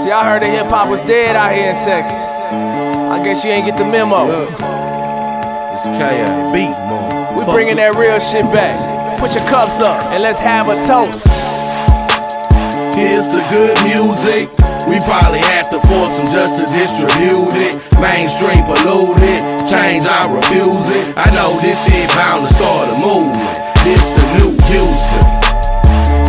See, I heard that hip-hop was dead out here in Texas. I guess you ain't get the memo. Look, it's K.A. beat, man. We bringing that real shit back. Put your cups up and let's have a toast. Here's the good music. We probably have to force them just to distribute it. Mainstream polluted, change I refuse it. I know this shit bound to start a movement. This the new Houston.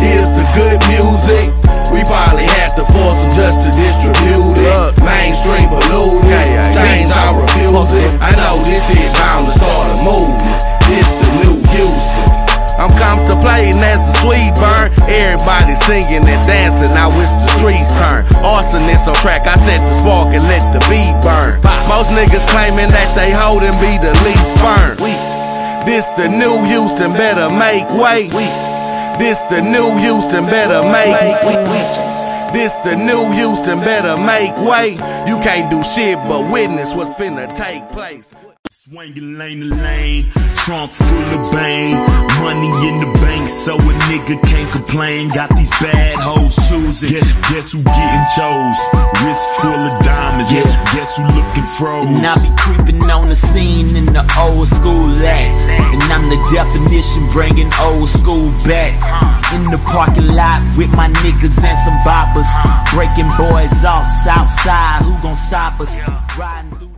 Here's the good music. We probably have to force them just to distribute it. Mainstream polluted, change I refuse it. I know this shit bound to start a movement. This the new Houston. I'm contemplating as the sweet burn. Everybody singing and dancing, now it's the streets turn. Arsonist on track, I set the spark and let the beat burn. Most niggas claiming that they hold and be the least burn. This the new Houston, better make way. This the new Houston, better make way. This the new Houston, better make way. You can't do shit but witness what's finna take place. Swinging lane to lane, trunk full of bang, money in the bank so a nigga can't complain. Got these bad hoes choosing, guess who getting chose? Wrist full of diamonds, guess who looking froze? And I be creeping on the scene in the old school act, and I'm the definition bringing old school back. In the parking lot with my niggas and some boppers, breaking boys off south side, who gon' stop us? Riding through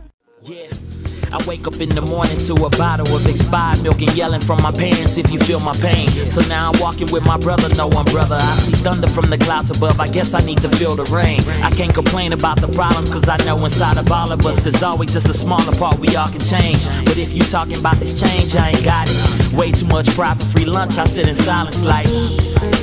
I wake up in the morning to a bottle of expired milk and yelling from my pants if you feel my pain. So now I'm walking with my brother, no umbrella. I see thunder from the clouds above, I guess I need to feel the rain. I can't complain about the problems cause I know inside of all of us there's always just a smaller part we all can change. But if you talking about this change, I ain't got it. Way too much pride for free lunch, I sit in silence like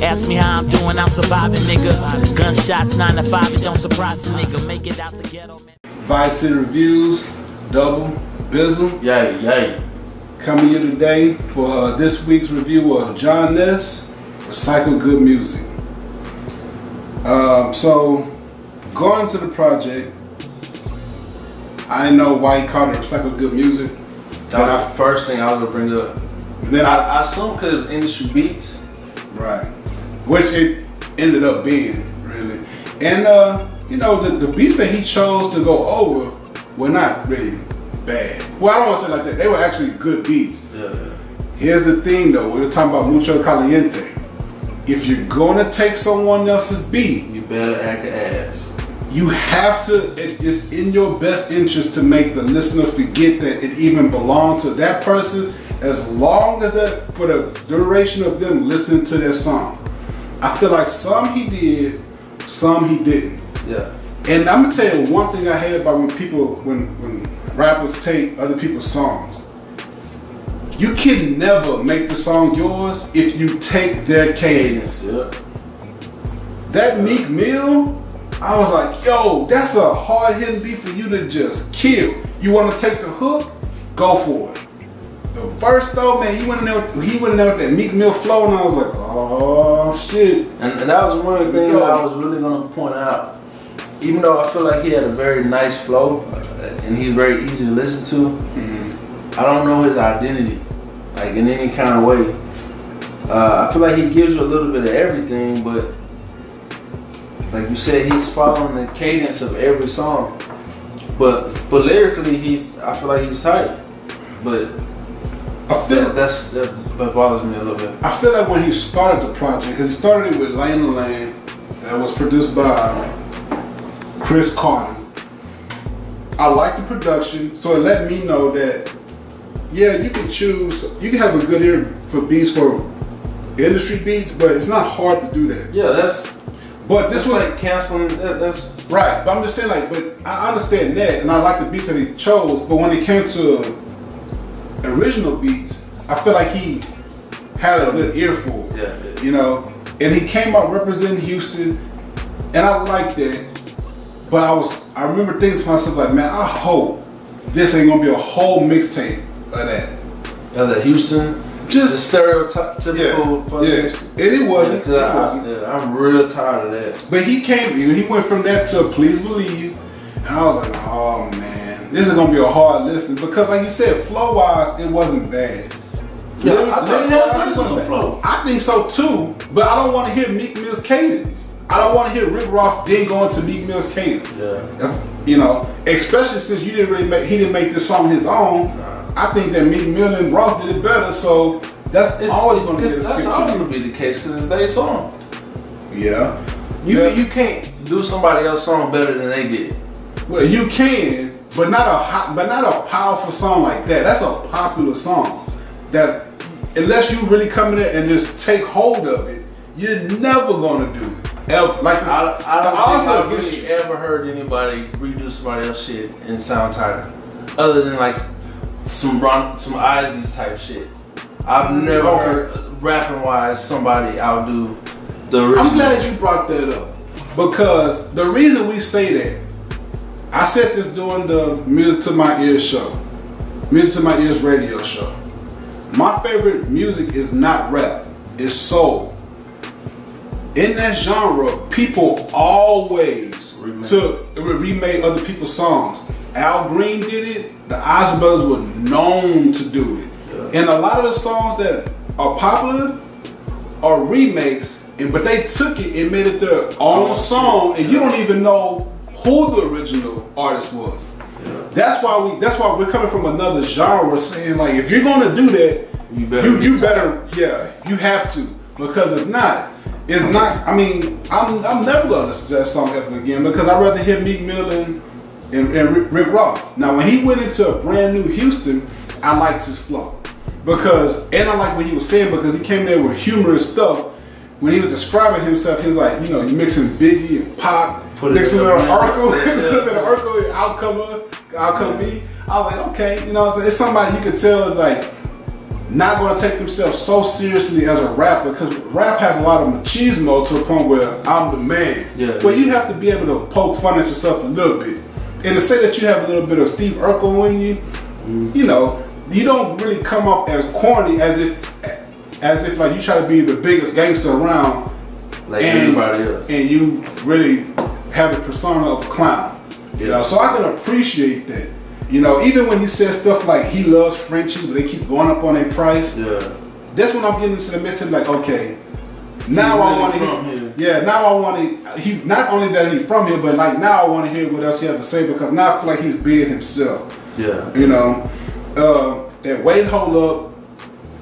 ask me how I'm doing, I'm surviving, nigga. Gunshots 9 to 5, it don't surprise a nigga. Make it out the ghetto, man. Bayou City Reviews, double Bizzle. Yay. Coming here today for this week's review of Jon S, Recycle Good Music. So, going to the project, I didn't know why he called it Recycle Good Music. That was the first thing I was gonna bring up. Then I assume because it was industry beats. Right. Which it ended up being, really. And, you know, the beats that he chose to go over were not really bad. Well, I don't want to say it like that. They were actually good beats. Yeah. Here's the thing though, we're talking about Mucho Caliente. If you're gonna take someone else's beat, You better act an ass. you have to, it's in your best interest to make the listener forget that it even belonged to that person as long as that, for the duration of them listening to their song. I feel like some he did, some he didn't. Yeah. And I'm gonna tell you one thing I hate about when rappers take other people's songs. You can never make the song yours if you take their cadence. Yeah. That Meek Mill, I was like, yo, that's a hard hitting beat for you to just kill. You want to take the hook? Go for it. The verse though, man, he went in there with that Meek Mill flow, and I was like, oh shit. And that was one of the things that I was really gonna point out. Even though I feel like he had a very nice flow and he's very easy to listen to, I don't know his identity, like in any kind of way. I feel like he gives you a little bit of everything, but like you said, he's following the cadence of every song. But lyrically, I feel like he's tight. But that bothers me a little bit. I feel like when he started the project, because he started it with Lane to Lane, that was produced by Chris Carter. I like the production, so it let me know that, yeah, you can choose, you can have a good ear for beats, for industry beats, but it's not hard to do that. Yeah, this was like canceling, that's... Right, but I'm just saying, like, but I understand that, and I like the beats that he chose, but when it came to original beats, I feel like he had a good ear for it, you know? And he came out representing Houston, and I like that. But I remember thinking to myself like, man, I hope this ain't gonna be a whole mixtape of that. Of the Houston, just the stereotypical. And it wasn't. I'm real tired of that. But he went from that to Please Believe, and I was like, oh man, this is gonna be a hard listen because, like you said, flow wise, it wasn't bad. Yeah, I think so too. But I don't want to hear Meek Mill's cadence. I don't want to hear Rick Ross then go into Meek Mill's cadence. Yeah. You know, especially since he didn't make this song his own. Nah. I think that Meek Mill and Ross did it better. So that's always going to be that's always going to be the case because it's their song. Yeah. You can't do somebody else's song better than they did. Well, you can, but not a powerful song like that. That's a popular song. That unless you really come in there and just take hold of it, you're never gonna do it. Ever. Like this, I don't think I've really ever heard anybody redo somebody else's shit and sound tighter, other than like some Izzy's type shit. I've never heard rapping wise somebody outdo the original. I'm glad you brought that up because the reason we say that, I said this during the Music to My Ears show, Music to My Ears radio show. My favorite music is not rap, it's soul. In that genre, people always remade other people's songs. Al Green did it, the Isley Brothers were known to do it. Yeah. And a lot of the songs that are popular are remakes, but they took it and made it their own song, and you don't even know who the original artist was. Yeah. That's why we're coming from another genre, saying like, if you're gonna do that, you better, you have to, because if not, it's not. I mean, I'm never gonna listen to that song ever again because I'd rather hear Meek Mill and Rick Ross. Now, when he went into a brand new Houston, I liked his flow and I like what he was saying because he came there with humorous stuff. When he was describing himself, he was like, you know, you mixing Biggie and Pop, mixing a little Urkel, and Outcome B. I was like, okay, you know what I'm saying? It's somebody you could tell is like not going to take themselves so seriously as a rapper because rap has a lot of machismo to the point where I'm the man. Yeah. But you have to be able to poke fun at yourself a little bit. And to say that you have a little bit of Steve Urkel in you, you know, you don't really come off as corny as if like you try to be the biggest gangster around like everybody else. And you really have the persona of a clown. You know, so I can appreciate that. You know, even when he says stuff like he loves Frenchies, but they keep going up on their price. Yeah. That's when I'm getting into the mix. Like, okay, now I want to hear. Yeah, now I want to. He not only that he's from here, but like now I want to hear what else he has to say because now I feel like he's being himself. Yeah. You know, that Wait Hold Up,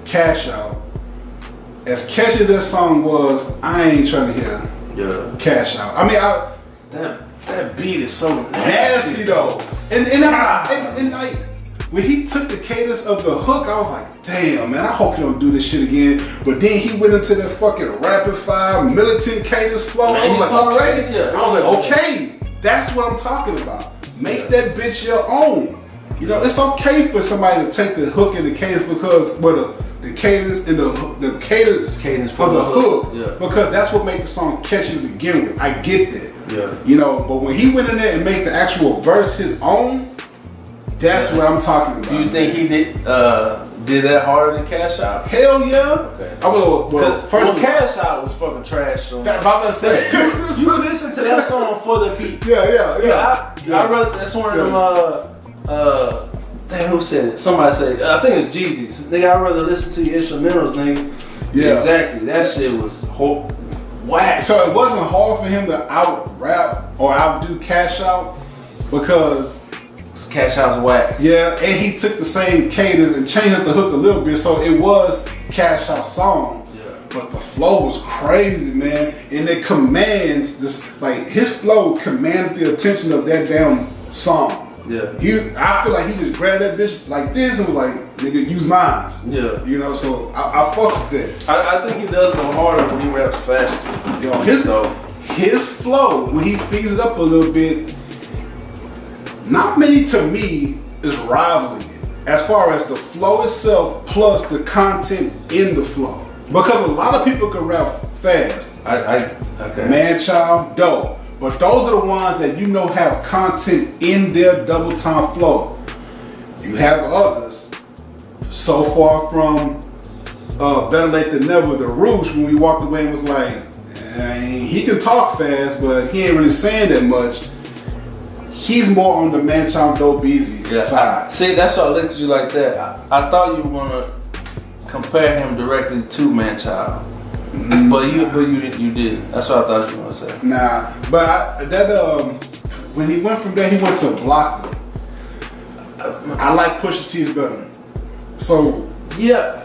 Cash Out. As catchy as that song was, I ain't trying to hear Cash Out. I mean, that beat is so nasty though. And like when he took the cadence of the hook, I was like, damn man, I hope he don't do this shit again. But then he went into that fucking rapid fire militant cadence flow. I was like, alright. I was like, okay, that's what I'm talking about. Make that bitch your own. You know, it's okay for somebody to take the hook and the cadence because the cadence and the cadence for the hook because that's what makes the song catchy to begin with. I get that. Yeah. You know, but when he went in there and made the actual verse his own, that's what I'm talking about. Do you think he did that harder than Cash Out? Hell yeah. Okay. First Cash Out was fucking trash. So that about to say. You listen to that song for the beat. Yeah. I rather that's one of them. Damn, who said it? Somebody said it. I think it's Jeezy's. Nigga, I'd rather listen to your instrumentals, nigga. Yeah. Exactly. That shit was whack. So it wasn't hard for him to out-rap or outdo Cash Out because Cash Out's whack. Yeah, and he took the same cadence and changed up the hook a little bit, so it was Cash Out's song. Yeah. But the flow was crazy, man. And it commands this, like his flow commanded the attention of that damn song. Yeah. I feel like he just grabbed that bitch like this and was like, nigga, use mine. Yeah. You know, so I fuck with that. I think he does go harder when he raps faster. Yo, his flow, when he speeds it up a little bit, not many to me is rivaling it. As far as the flow itself plus the content in the flow. Because a lot of people can rap fast. Okay. Man Child, dope. But those are the ones that you know have content in their double time flow. You have others, so far from Better Late Than Never, the Roosh, when we walked away and was like, he can talk fast, but he ain't really saying that much. He's more on the Man Child Dope Easy side. See, that's why I looked at you like that. I thought you were gonna compare him directly to Man Child. But you didn't. That's what I thought you were gonna say. Nah, but when he went from there, he went to Blocker. I like Pusha T's better. So yeah,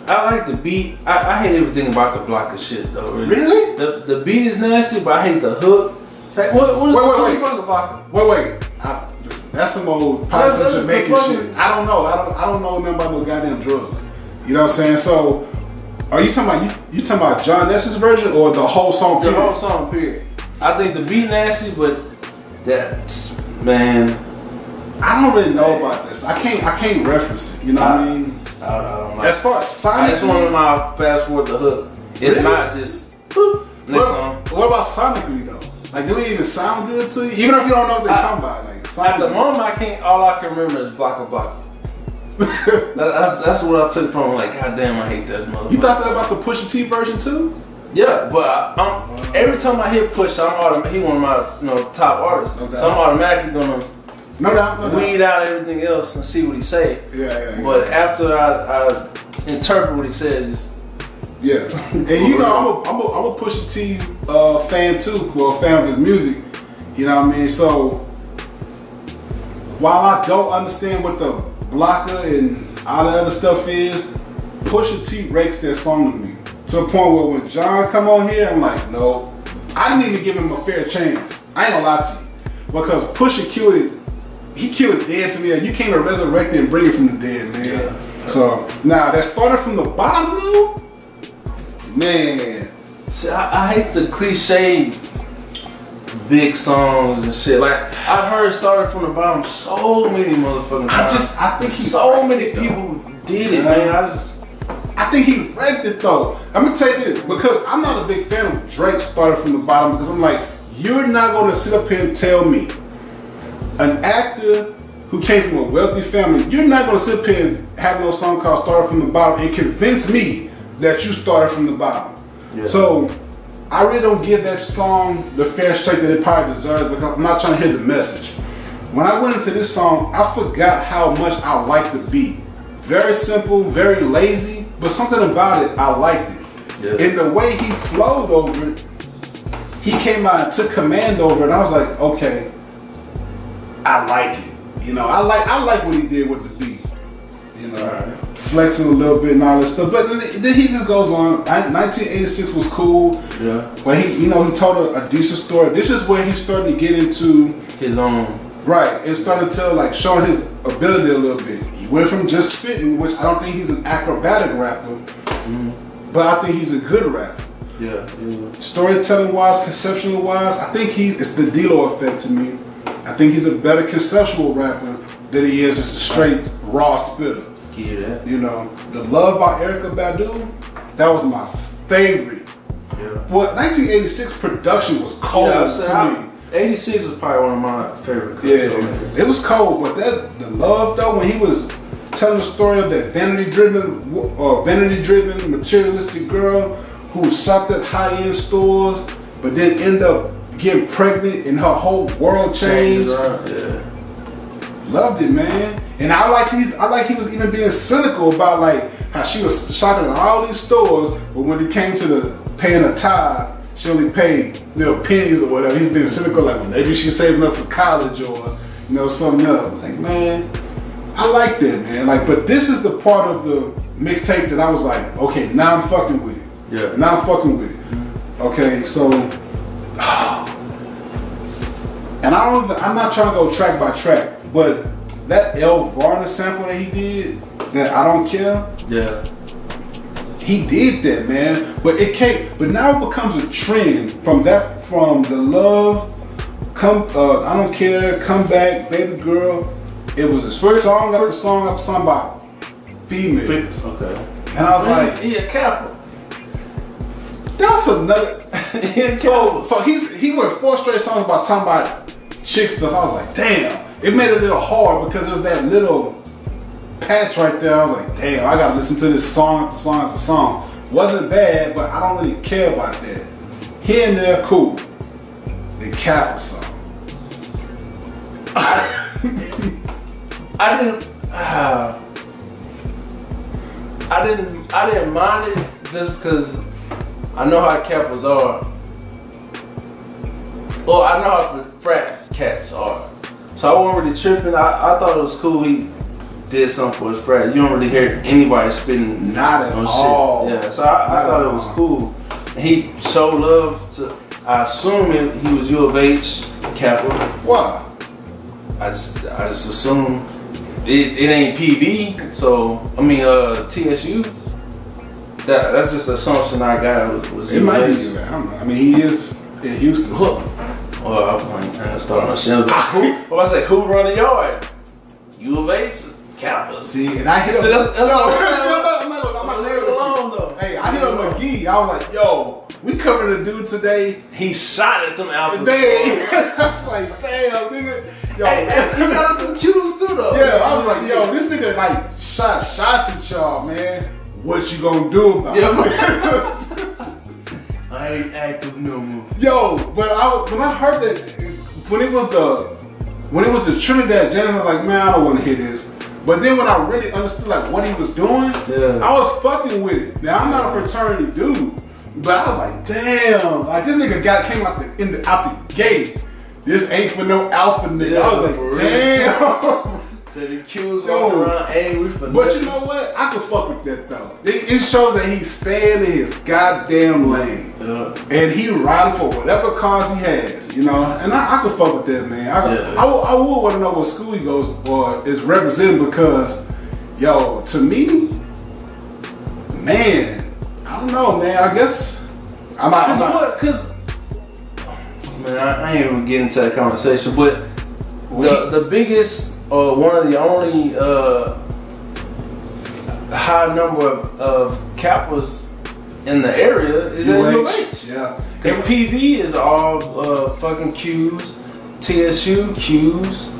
I like the beat. I hate everything about the Blocker shit though. Really? The beat is nasty, but I hate the hook. Like, what the fuck about Wait. Listen, that's some old Pop Jamaican shit. I don't know. I don't know nothing about no goddamn drugs. You know what I'm saying? So, are you talking about Jon S's version or the whole song? The whole song, period. I think the beat nasty, but man, I don't really know about this. I can't reference it. You know what I mean? I don't know. As far as sonically, I just want to fast forward the hook. It's really? Not just next song. What about sonically though? Like, do it even sound good to you? Even if you don't know what they're talking about. Like, at the moment, all I can remember is Blocker. That's what I took from. Like, goddamn, I hate that motherfucker. You thought that about the Pusha T version too? Yeah, but every time I hear Pusha, he one of my top artists. Okay. So I'm automatically gonna weed out everything else and see what he say. Yeah. But after I interpret what he says, yeah, and I'm a Pusha T fan too. Well, fan of his music. You know what I mean? So while I don't understand what the Blocker and all that other stuff is, Pusha T rakes that song to me. To a point where when John come on here, I'm like, no. I didn't even give him a fair chance. I ain't gonna lie to you. Because Pusha killed it. He killed it dead to me. You can't resurrect it and bring it from the dead, man. Yeah. So, now that started from the bottom though, man. See, I hate the cliche big songs and shit. Like, I've heard started from the bottom so many motherfucking times. I think so many people did it, man. I think he wrecked it though. I'm gonna tell you this, because I'm not a big fan of Drake started from the bottom, because I'm like, you're not gonna sit up here and tell me, an actor who came from a wealthy family, you're not gonna sit up here and have no song called Started from the Bottom and convince me that you started from the bottom. Yeah. So I really don't give that song the fair shake that it probably deserves, because I'm not trying to hear the message. When I went into this song, I forgot how much I liked the beat. Very simple, very lazy, but something about it, I liked it. Yeah. And the way he flowed over it, he came out and took command over it, and I was like, okay, I like it. You know, I like what he did with the beat. You know, flexing a little bit and all this stuff. But then he just goes on. 1986 was cool. Yeah. But he told a decent story. This is where he's starting to get into his own. Right, and started to like showing his ability a little bit. He went from just spitting, which I don't think he's an acrobatic rapper, but I think he's a good rapper. Yeah. Storytelling wise, conceptual wise, I think it's the D-Lo effect to me. I think he's a better conceptual rapper than he is just a straight raw spitter. Yeah. You know, The Love by Erykah Badu, that was my favorite. Yeah. Well, 1986 production was cold to me. 86 was probably one of my favorite cuts. Yeah, it was cold, but The Love though, when he was telling the story of that vanity-driven, materialistic girl who shopped at high-end stores, but then ended up getting pregnant and her whole world changed. Yeah. Loved it, man. And I like he was even being cynical about like how she was shopping at all these stores, but when it came to the paying a tithe, she only paid little pennies or whatever. He's been cynical, like, well, maybe she's saving up for college or something else. Like, man, I like that, man. Like, but this is the part of the mixtape that I was like, okay, now I'm fucking with it. Yeah. Now I'm fucking with it. Okay, so, and I'm not trying to go track by track, but that El Varner sample that he did, that I Don't Care. Yeah. He did that, man, but now it becomes a trend from the Love, I Don't Care, Come Back, Baby Girl. It was a song after song after song about females. Okay. And I was like, he a capper. That's another. So he went 4 straight songs about talking about chick stuff. I was like, damn. It made it a little hard because there was that little patch right there. I was like, damn, I gotta listen to this song after song after song. Wasn't bad, but I don't really care about that. Here and there, cool. The Kappa song. I didn't mind it, just because I know how Cappers are. Well, I know how frat cats are. So I wasn't really tripping. I thought it was cool he did something for his frat. You don't really hear anybody spitting not at all. Shit. Yeah, so I thought it was cool. And he showed love to, I assume he was U of H Kappa. Why? I just assume it ain't PV. So I mean TSU. That's just the assumption I got was it might be that. I don't know. I mean he is in Houston. So. Well, I'm starting on shit. What I say? Who run the yard? U of H, Kappa. See, and I hit up. That's what I'm saying. I'm not laying with you. Hey, I hit up McGee. I was like, yo, we covered a dude today. He shot at them alphas. I was like, damn, nigga. Yo, hey, he got some cues too, though. Yeah, I was like, yo, this nigga like shot shots at y'all, man. What you gonna do about it? I ain't active no more. Yo, but when I heard that, when it was the Trinidad James, I was like, man, I don't want to hear this. But then when I really understood like what he was doing, I was fucking with it. Now I'm not a fraternity dude, but I was like, damn, like this nigga came out the gate. This ain't for no alpha nigga. Yeah, I was like, damn. So the Q's walking around angry for But you know what? I could fuck with that though. It shows that he's staying in his goddamn lane. And he riding for whatever cause he has, you know? And I could fuck with that, man. I would want to know what school he goes or is representing because, yo, to me, man, I don't know, man. I guess I'm not. Because, man, I ain't even getting into that conversation, but the biggest or one of the only high number of Kappas in the area is at UH. Yeah. And PV is all fucking Qs, TSU Qs.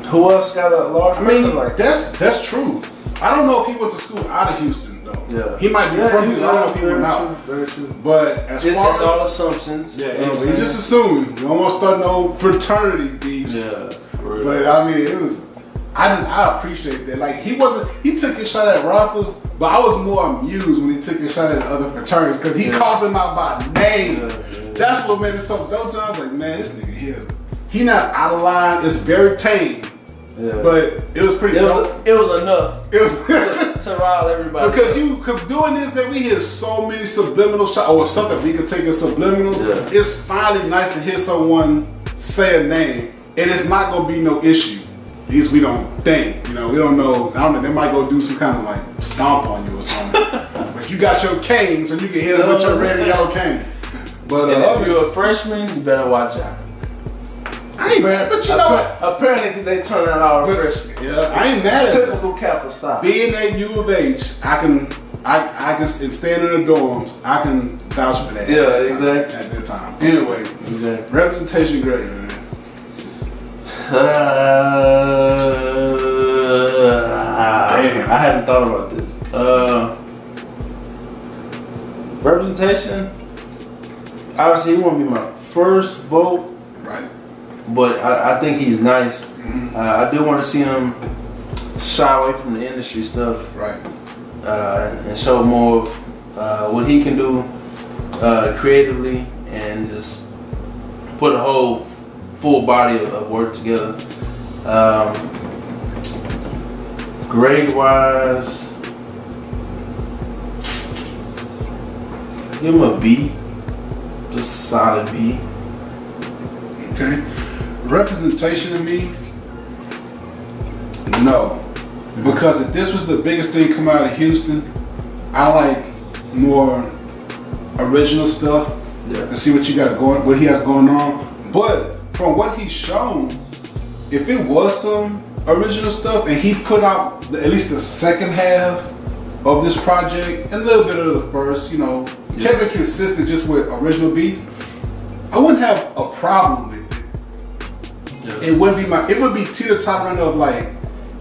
Who else got a large? I mean, like that's true. I don't know if he went to school out of Houston though. Yeah. He might be from Houston. I don't know if he went out. Very true. But as far as all assumptions. Yeah, we just assuming. You don't want to start no fraternity beefs. Yeah. But I mean, it was. I appreciate that. Like he took his shot at rappers, but I was more amused when he took his shot at the other fraternities because he called them out by name. That's what made it so dope. I was like, man, this nigga here, he not out of line. It's very tame, but it was pretty dope. It was enough. It was to rile everybody. Because doing this, man, we hear so many subliminal shots or something we can take as subliminals. It's finally nice to hear someone say a name. And it's not gonna be no issue. At least we don't think. You know, we don't know. I don't know. They might go do some kind of like stomp on you or something. But you got your cane, so you can hit them with your red and yellow cane. But if you're a freshman, you better watch out. I ain't mad, but you know what? Apparently, because they turn out all freshmen. Yeah, I ain't mad at it. Typical Kappa style. Being at U of H, I can stand in the dorms. I can vouch for that. Yeah, exactly. At that time. Anyway, representation great, man. Damn. I hadn't thought about this. Representation. Obviously, he won't be my first vote. Right. But I think he's nice. I do want to see him shy away from the industry stuff. Right. And show more of what he can do creatively and just put a whole full body of work together. Grade wise, give him a B, just solid B. Okay. Representation of me, no, because if this was the biggest thing come out of Houston, I like more original stuff to see what you got going, what he has going on, but. From what he's shown, if it was some original stuff and he put out at least the second half of this project and a little bit of the first, you know, kept it consistent just with original beats, I wouldn't have a problem with it. It wouldn't be it would be teeter-tottering of like,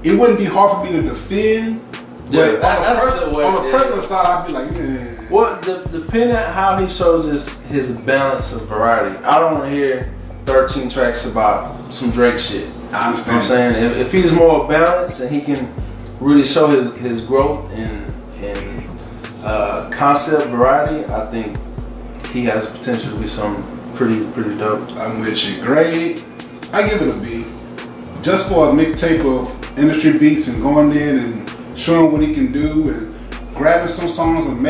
it wouldn't be hard for me to defend. Yeah, on the personal side, I'd be like, yeah. Well, depending on how he shows his balance of variety, I don't want to hear 13 tracks about some Drake shit. I understand. You know what I'm saying? If he's more balanced and he can really show his growth and Concept variety, I think he has the potential to be something pretty dope. I'm with you. Grade, I give it a B. Just for a mixtape of industry beats and going in and showing what he can do and grabbing some songs and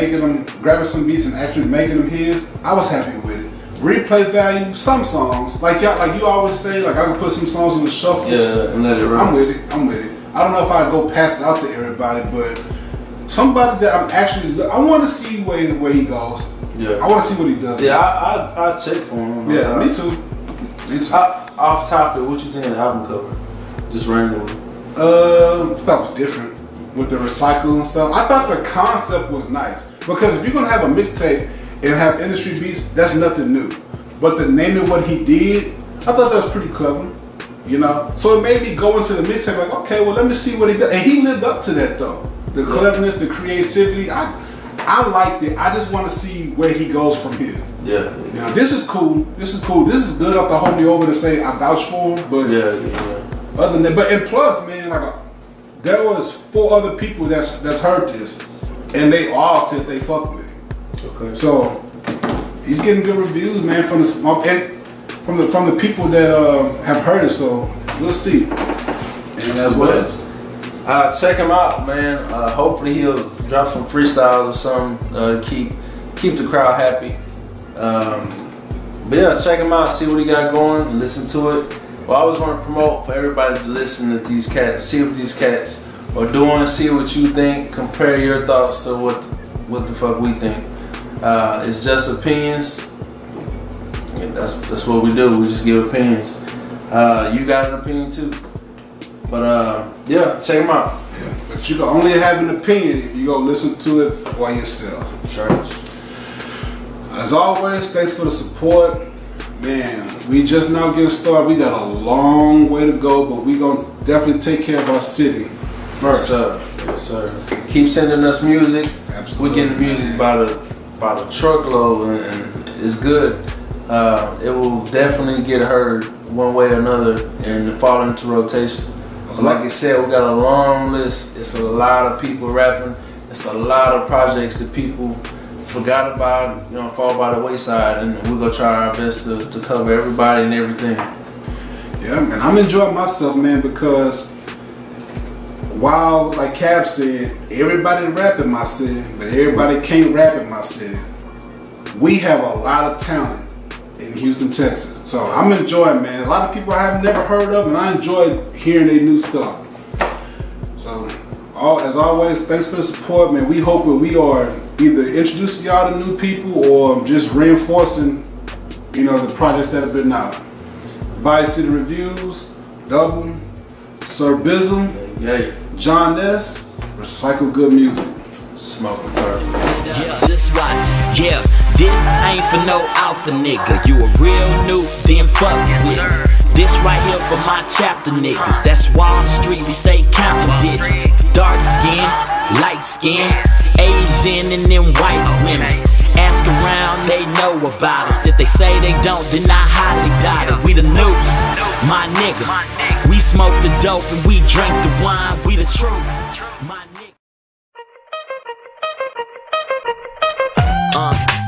grabbing some beats and actually making them his, I was happy with it. Replay value, some songs, like you always say, like I can put some songs on the shuffle. Yeah, and let it run. I'm with it. I don't know if I'd go pass it out to everybody, but somebody that I'm actually, I want to see where he goes. Yeah. I want to see what he does. Yeah, I check for him. Yeah, me too. Off topic, what you think of the album cover? Just randomly. I thought it was different with the recycle and stuff. I thought the concept was nice because if you're gonna have a mixtape and have industry beats, that's nothing new. But the naming what he did, I thought that was pretty clever. You know, so it made me go into the mixtape like, okay, well let me see what he does, and he lived up to that though. The cleverness, the creativity, I liked it. I just want to see where he goes from here. Yeah. You know, this is cool. This is good up to hold me over to say I vouch for him, but other than that, and plus, man, like there was 4 other people that's heard this, and they all said they fuck with it. Okay. So he's getting good reviews, man, from the people that have heard it. So we'll see. And that's what it is. Check him out, man. Hopefully he'll drop some freestyles or something. Keep the crowd happy. But yeah, check him out. See what he got going. And listen to it. Well, I was going to promote for everybody to listen to these cats, see what these cats are doing, see what you think, compare your thoughts to what the fuck we think. It's just opinions. And that's what we do. We just give opinions. You got an opinion too. But yeah, check them out. Yeah, but you can only have an opinion if you go listen to it for yourself. Church. As always, thanks for the support. Man, we just now getting started. We got a long way to go, but we gonna definitely take care of our city first. Yes, sir. Keep sending us music. Absolutely. We getting the music by the truckload, and it's good. It will definitely get heard one way or another and fall into rotation. Like I said, we got a long list. It's a lot of people rapping. It's a lot of projects that people forgot about, you know, fall by the wayside, and we're gonna try our best to cover everybody and everything. Yeah, man, I'm enjoying myself, man, because while, like Cap said, everybody rap in my city, but everybody can't rap in my city. We have a lot of talent in Houston, Texas. So I'm enjoying, man. A lot of people I have never heard of, and I enjoy hearing their new stuff. So, as always, thanks for the support, man. We hope that we are either introducing y'all to new people or just reinforcing, you know, the projects that have been out. Bayou City Reviews, Double, Sir Bizzle, Jon S, recycle good music. Smoke a bird. Yeah, just watch. Yeah, this ain't for no alpha nigga. You a real noob, then fuck with me. This right here for my chapter niggas. That's Wall Street, we stay counting digits. Dark skin, light skin, Asian and then white women. Ask around, they know about us. If they say they don't, then I highly doubt it. We the noobs, my nigga. We smoke the dope and we drink the wine. We the truth, my nigga.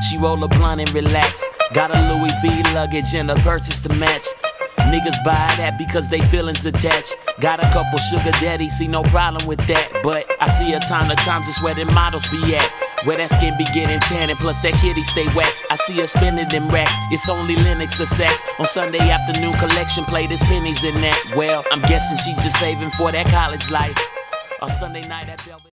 She roll a blunt and relax. Got a Louis V luggage and a purchase to match. Niggas buy that because they feelings attached. Got a couple sugar daddies, see no problem with that. But I see her time to time just where them models be at. Where that skin be getting tan and plus that kitty stay waxed. I see her spending them racks, it's only Linux or sex. On Sunday afternoon collection play, there's pennies in that. Well, I'm guessing she's just saving for that college life. On Sunday night at Velvet.